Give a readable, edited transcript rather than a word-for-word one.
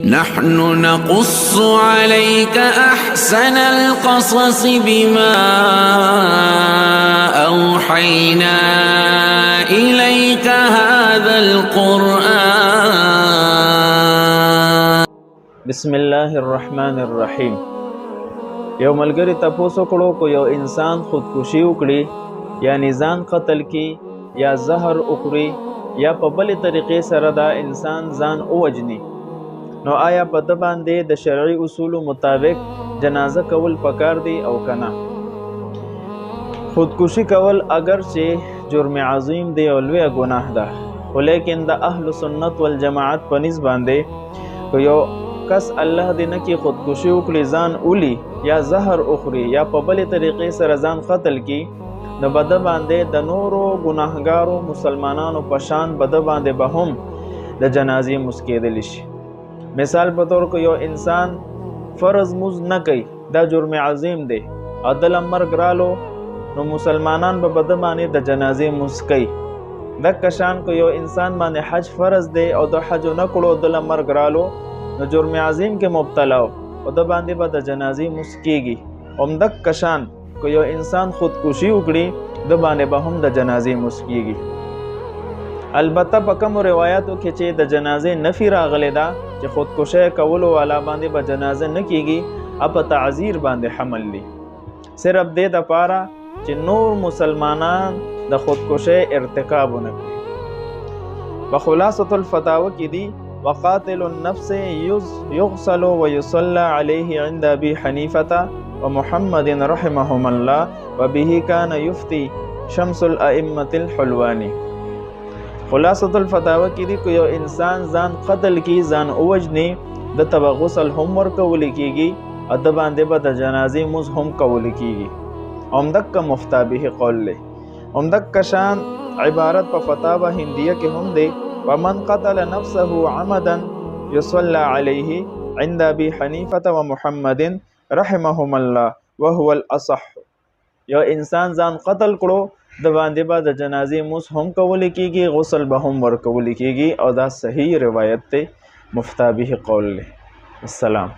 نحن نقص عليك أحسن القصص بما أوحينا إليك هذا القرآن. بسم الله الرحمن الرحیم. یو ملګری تاسو کړو کو یو انسان خودکشي وکړي یا ځان قتل کی یا زهر وخوري یا په بل طریقې سره دا انسان ځان اوجني، نو آیا په د باندې د شرعي اصول مطابق جنازه کول پکار دی او کنه؟ خودکشي کول اگر چې جرم عظیم دی او لوی ګناه ده، خو لیکن د اهل سنت والجماعت په نسبت باندې کو یو کس الله دې نه کې خودکشي وکړي، ځان اولی یا زهر اخوري یا په بل طریقې سره ځان قتل کی، نو بده باندې د نورو ګناهګارو مسلمانانو په شان بده باندې به هم د جنازې مسکیدل شي. مثال په تور کو یو انسان فرض مز نه کوي، دا جرم عظیم دی، عدل مرګ رالو، نو مسلمانان به بده باندې د جنازې مسکی. د کشان کو یو انسان باندې حج فرض دی او د حج نه کړو د مرګ رالو، نو جرم عظیم کې مبتلا او د باندې به د جنازې مسکیږي. هم د کشان کو یو انسان خودکشي وکړي د باندې به هم د جنازې مسکیږي. البته په کوم روایتو کې چې د جنازې نفي راغلی ده چې خودکشي کولو والا باندې به جنازه نه کیږي، په تعذیر باندې حمل دی، صرف دې دپاره چې نور مسلمانان د خودکشي ارتکاب ونه کړي. په خلاصة الفتاوی کې دی وقاتل النفس يغسل ويصلى عليه عند ابي حنيفه ومحمد رحمهم الله وبه كان يفتي شمس الائمه الحلواني. خلاصة الفتاوی کې دی کو یو انسان ځان قتل کی، ځان اوجنی، د تبه غسل هم ورکول کیږي، د باندې به د جنازې مز هم کول کیږي. همدک مفتا به قول له همدک شان عبارت په فتاوی هندیه کې هم دی ومن قتل نفسه عمدا يصلى عليه عند ابي حنيفه ومحمد رحمهم الله وهو الاصح. یو انسان ځان قتل کړو د باندې به د جنازې موس هم کول کیږي، غسل به هم ورکول کیږي، او دا صحیح روایت ته مفتا به قول له. السلام.